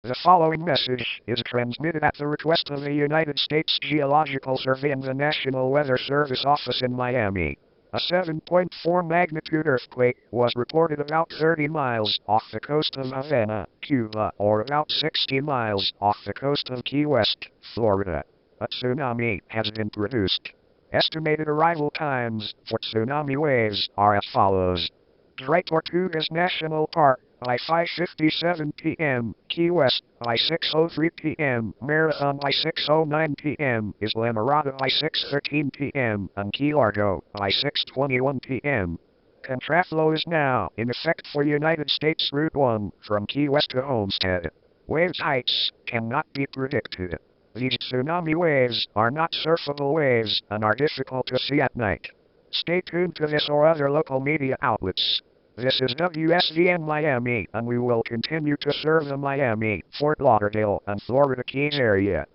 The following message is transmitted at the request of the United States Geological Survey and the National Weather Service office in Miami. A 7.4 magnitude earthquake was reported about 30 miles off the coast of Havana, Cuba, or about 60 miles off the coast of Key West, Florida. A tsunami has been produced. Estimated arrival times for tsunami waves are as follows. Great Tortugas National Park, by 5:57 p.m., Key West, by 6:03 p.m., Marathon by 6:09 p.m., Islamorada by 6:13 p.m., and Key Largo by 6:21 p.m. Contraflow is now in effect for United States Route 1 from Key West to Homestead. Wave heights cannot be predicted. These tsunami waves are not surfable waves and are difficult to see at night. Stay tuned to this or other local media outlets. This is WSVN Miami, and we will continue to serve the Miami, Fort Lauderdale, and Florida Keys area.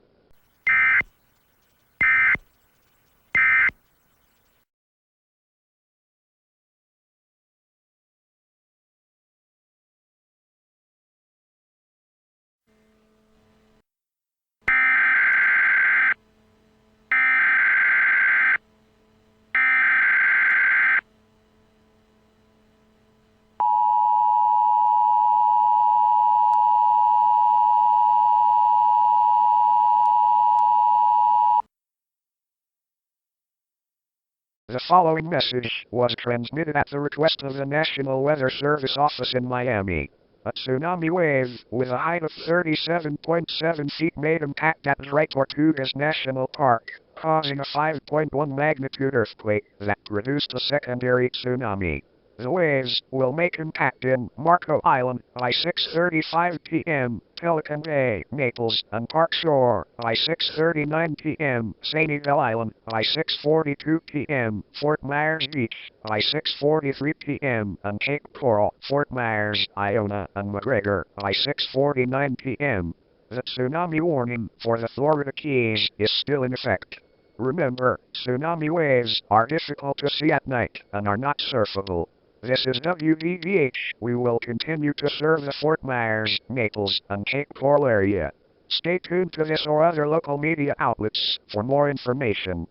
The following message was transmitted at the request of the National Weather Service office in Miami. A tsunami wave with a height of 37.7 feet made impact at Great Tortugas National Park, causing a 5.1 magnitude earthquake that produced a secondary tsunami. The waves will make impact in Marco Island by 6:35 p.m., Pelican Bay, Naples, and Park Shore by 6:39 p.m., Sanibel Island by 6:42 p.m., Fort Myers Beach by 6:43 p.m., and Cape Coral, Fort Myers, Iona, and McGregor by 6:49 p.m. The tsunami warning for the Florida Keys is still in effect. Remember, tsunami waves are difficult to see at night and are not surfable. This is WVVH. We will continue to serve the Fort Myers, Naples, and Cape Coral area. Stay tuned to this or other local media outlets for more information.